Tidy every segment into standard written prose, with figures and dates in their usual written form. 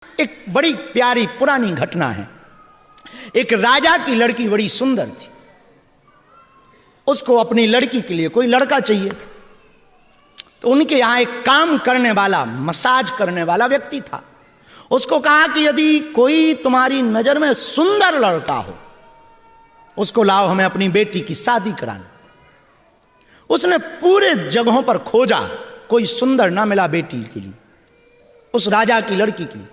एक बड़ी प्यारी पुरानी घटना है। एक राजा की लड़की बड़ी सुंदर थी। उसको अपनी लड़की के लिए कोई लड़का चाहिए था। तो उनके यहां एक काम करने वाला, मसाज करने वाला व्यक्ति था। उसको कहा कि यदि कोई तुम्हारी नजर में सुंदर लड़का हो, उसको लाओ, हमें अपनी बेटी की शादी कराना। उसने पूरे जगहों पर खोजा, कोई सुंदर ना मिला बेटी के लिए, उस राजा की लड़की के लिए।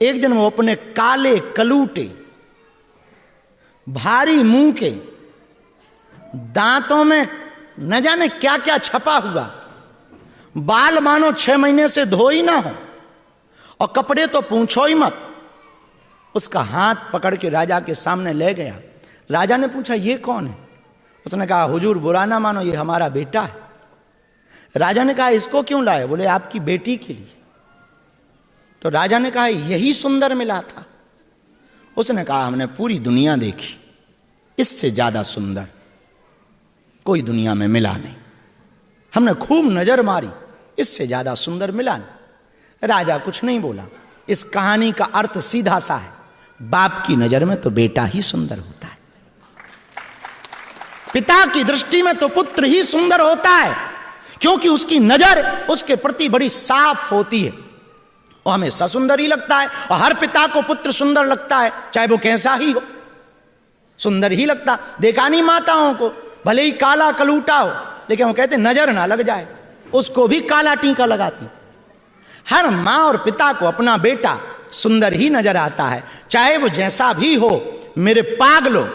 एक दिन वो अपने काले कलूटे, भारी मुंह के, दांतों में न जाने क्या क्या छपा हुआ, बाल मानो 6 महीने से धो ही ना हो, और कपड़े तो पूछो ही मत, उसका हाथ पकड़ के राजा के सामने ले गया। राजा ने पूछा, ये कौन है? उसने कहा, हुजूर बुरा ना मानो, ये हमारा बेटा है। राजा ने कहा, इसको क्यों लाए? बोले, आपकी बेटी के लिए। तो राजा ने कहा, यही सुंदर मिला था? उसने कहा, हमने पूरी दुनिया देखी, इससे ज्यादा सुंदर कोई दुनिया में मिला नहीं। हमने खूब नजर मारी, इससे ज्यादा सुंदर मिला नहीं। राजा कुछ नहीं बोला। इस कहानी का अर्थ सीधा सा है, बाप की नजर में तो बेटा ही सुंदर होता है, पिता की दृष्टि में तो पुत्र ही सुंदर होता है, क्योंकि उसकी नजर उसके प्रति बड़ी साफ होती है, वो हमेशा सुंदर ही लगता है। और हर पिता को पुत्र सुंदर लगता है, चाहे वो कैसा ही हो, सुंदर ही लगता। देखा नहीं माताओं को, भले ही काला कलूटा हो, लेकिन वो कहते नजर ना लग जाए, उसको भी काला टीका लगाती। हर मां और पिता को अपना बेटा सुंदर ही नजर आता है, चाहे वो जैसा भी हो। मेरे पागलो,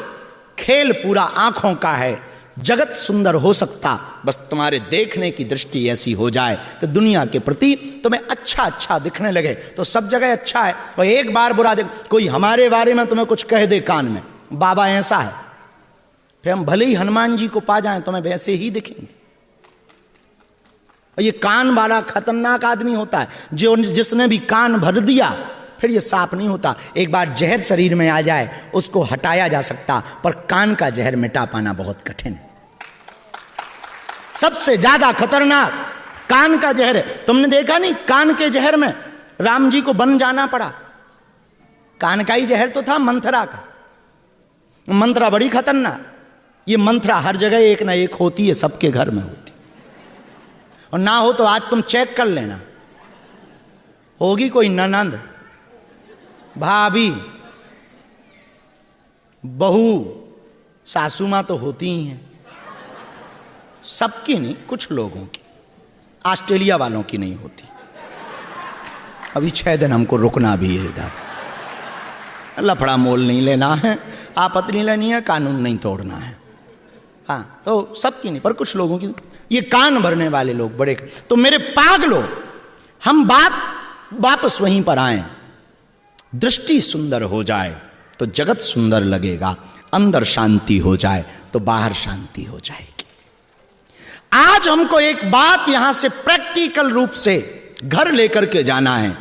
खेल पूरा आंखों का है, जगत सुंदर हो सकता, बस तुम्हारे देखने की दृष्टि ऐसी हो जाए कि दुनिया के प्रति तुम्हें अच्छा अच्छा दिखने लगे, तो सब जगह अच्छा है। और एक बार बुरा देख, कोई हमारे बारे में तुम्हें कुछ कह दे कान में, बाबा ऐसा है, फिर हम भले ही हनुमान जी को पा जाएं तुम्हें वैसे ही दिखेंगे। और ये कान वाला खतरनाक आदमी होता है, जो जिसने भी कान भर दिया फिर ये साफ नहीं होता। एक बार जहर शरीर में आ जाए उसको हटाया जा सकता, पर कान का जहर मिटा पाना बहुत कठिन है। सबसे ज्यादा खतरनाक कान का जहर है। तुमने देखा नहीं, कान के जहर में राम जी को वन जाना पड़ा। कान का ही जहर तो था, मंथरा का। मंथरा बड़ी खतरनाक। ये मंथरा हर जगह एक ना एक होती है, सबके घर में होती, और ना हो तो आज तुम चेक कर लेना, होगी कोई ननंद, भाभी, बहू, सासू मां तो होती ही हैं, सबकी नहीं, कुछ लोगों की। ऑस्ट्रेलिया वालों की नहीं होती। अभी 6 दिन हमको रुकना भी है इधर, लफड़ा मोल नहीं लेना है, आपत्ति नहीं लेनी है, कानून नहीं तोड़ना है। हाँ, तो सबकी नहीं, पर कुछ लोगों की। ये कान भरने वाले लोग बड़े। तो मेरे पागलों, हम बात वापस वहीं पर आए। दृष्टि सुंदर हो जाए तो जगत सुंदर लगेगा, अंदर शांति हो जाए तो बाहर शांति हो जाएगी। आज हमको एक बात यहां से प्रैक्टिकल रूप से घर लेकर के जाना है।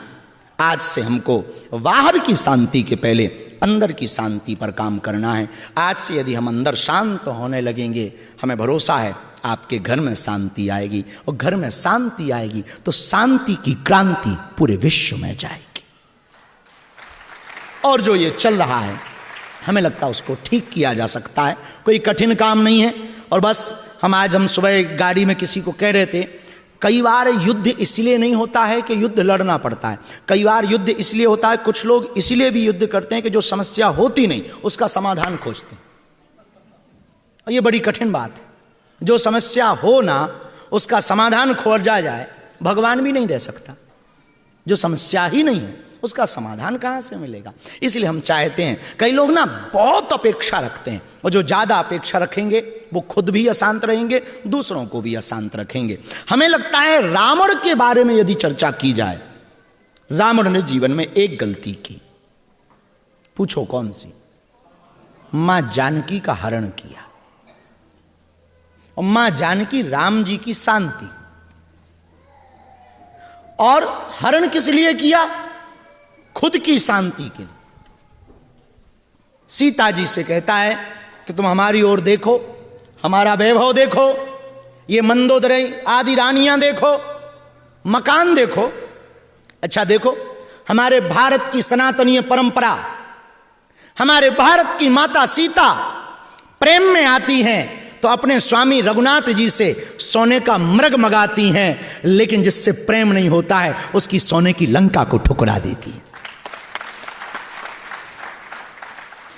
आज से हमको बाहर की शांति के पहले अंदर की शांति पर काम करना है। आज से यदि हम अंदर शांत होने लगेंगे, हमें भरोसा है आपके घर में शांति आएगी, और घर में शांति आएगी तो शांति की क्रांति पूरे विश्व में जाएगी। और जो ये चल रहा है, हमें लगता है उसको ठीक किया जा सकता है, कोई कठिन काम नहीं है। और बस हम सुबह गाड़ी में किसी को कह रहे थे, कई बार युद्ध इसलिए नहीं होता है कि युद्ध लड़ना पड़ता है, कई बार युद्ध इसलिए होता है, कुछ लोग इसलिए भी युद्ध करते हैं कि जो समस्या होती नहीं उसका समाधान खोजते हैं। और ये बड़ी कठिन बात है। जो समस्या हो ना, उसका समाधान खोजा जाए, भगवान भी नहीं दे सकता। जो समस्या ही नहीं है उसका समाधान कहां से मिलेगा? इसलिए हम चाहते हैं, कई लोग ना बहुत अपेक्षा रखते हैं, और जो ज्यादा अपेक्षा रखेंगे वो खुद भी अशांत रहेंगे, दूसरों को भी अशांत रखेंगे। हमें लगता है रावण के बारे में यदि चर्चा की जाए, रावण ने जीवन में एक गलती की, पूछो कौन सी? मां जानकी का हरण किया। और मां जानकी राम जी की शांति, और हरण किस लिए किया? खुद की शांति के लिए। सीता जी से कहता है कि तुम हमारी ओर देखो, हमारा वैभव देखो, ये मंदोदरी आदि रानियां देखो, मकान देखो, अच्छा देखो, हमारे भारत की सनातनीय परंपरा, हमारे भारत की माता सीता प्रेम में आती हैं तो अपने स्वामी रघुनाथ जी से सोने का मृग मंगाती हैं, लेकिन जिससे प्रेम नहीं होता है उसकी सोने की लंका को ठुकरा देती है।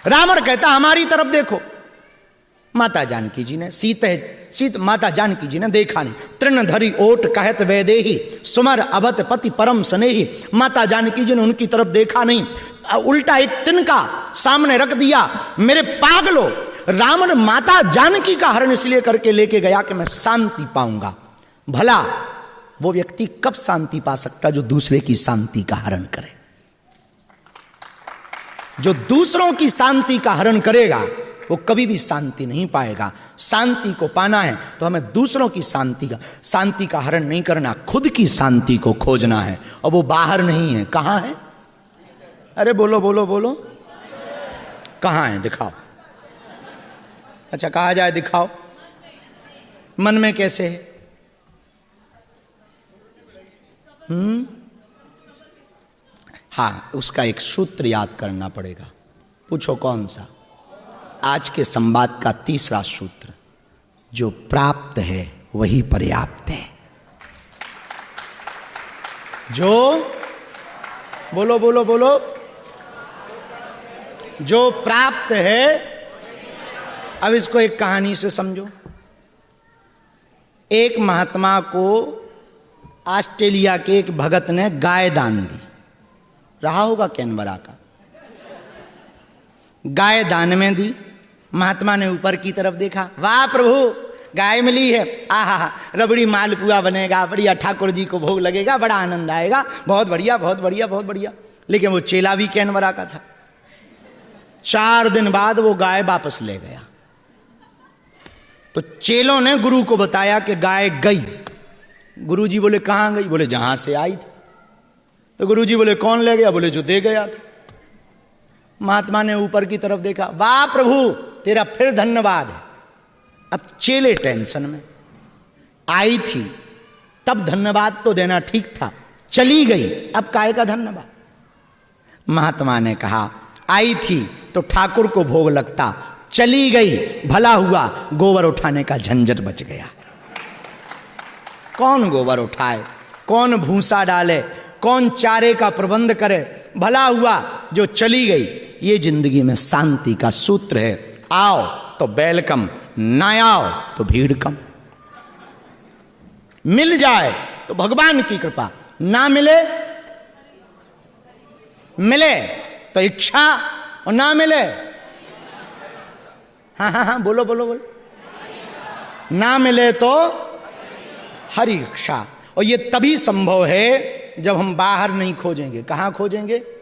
रावण कहता हमारी तरफ देखो। माता जानकी जी ने सीत माता जानकी जी ने देखा नहीं। तृणधरी ओट कहत वैदेही सुमर अवत पति परम स्नेही। माता जानकी जी ने उनकी तरफ देखा नहीं, उल्टा एक तिनका सामने रख दिया। मेरे पागलो, रावण माता जानकी का हरण इसलिए करके लेके गया कि मैं शांति पाऊंगा। भला वो व्यक्ति कब शांति पा सकता जो दूसरे की शांति का हरण करे? जो दूसरों की शांति का हरण करेगा वो कभी भी शांति नहीं पाएगा। शांति को पाना है तो हमें दूसरों की शांति का हरण नहीं करना, खुद की शांति को खोजना है। और वो बाहर नहीं है, कहां है? अरे बोलो बोलो बोलो, कहां है? दिखाओ। अच्छा, कहा जाए दिखाओ। मन में कैसे है? हाँ, उसका एक सूत्र याद करना पड़ेगा। पूछो कौन सा? आज के संवाद का तीसरा सूत्र, जो प्राप्त है वही पर्याप्त है। जो बोलो बोलो बोलो, जो प्राप्त है। अब इसको एक कहानी से समझो। एक महात्मा को ऑस्ट्रेलिया के एक भगत ने गाय दान दी। रहा होगा कैनबरा का। गाय दान में दी। महात्मा ने ऊपर की तरफ देखा, वाह प्रभु, गाय मिली है, आहा, रबड़ी मालपुआ बनेगा, बढ़िया, ठाकुर जी को भोग लगेगा, बड़ा आनंद आएगा, बहुत बढ़िया बहुत बढ़िया बहुत बढ़िया। लेकिन वो चेला भी कैनबरा का था। 4 दिन बाद वो गाय वापस ले गया। तो चेलों ने गुरु को बताया कि गाय गई। गुरु जी बोले कहां गई? बोले जहां से आई थी। तो गुरु जी बोले कौन ले गया? बोले जो दे गया था। महात्मा ने ऊपर की तरफ देखा, वाह प्रभु, तेरा फिर धन्यवाद है। अब चेले टेंशन में, आई थी तब धन्यवाद तो देना ठीक था, चली गई अब काहे का धन्यवाद? महात्मा ने कहा, आई थी तो ठाकुर को भोग लगता, चली गई भला हुआ, गोबर उठाने का झंझट बच गया। कौन गोबर उठाए, कौन भूसा डाले, कौन चारे का प्रबंध करे? भला हुआ जो चली गई। ये जिंदगी में शांति का सूत्र है। आओ तो वेलकम, ना आओ तो भीड़ कम। मिल जाए तो भगवान की कृपा, ना मिले मिले तो इच्छा, और ना मिले हाँ हाँ हाँ बोलो बोलो बोलो, ना मिले तो हरि इच्छा। और ये तभी संभव है जब हम बाहर नहीं खोजेंगे। कहां खोजेंगे?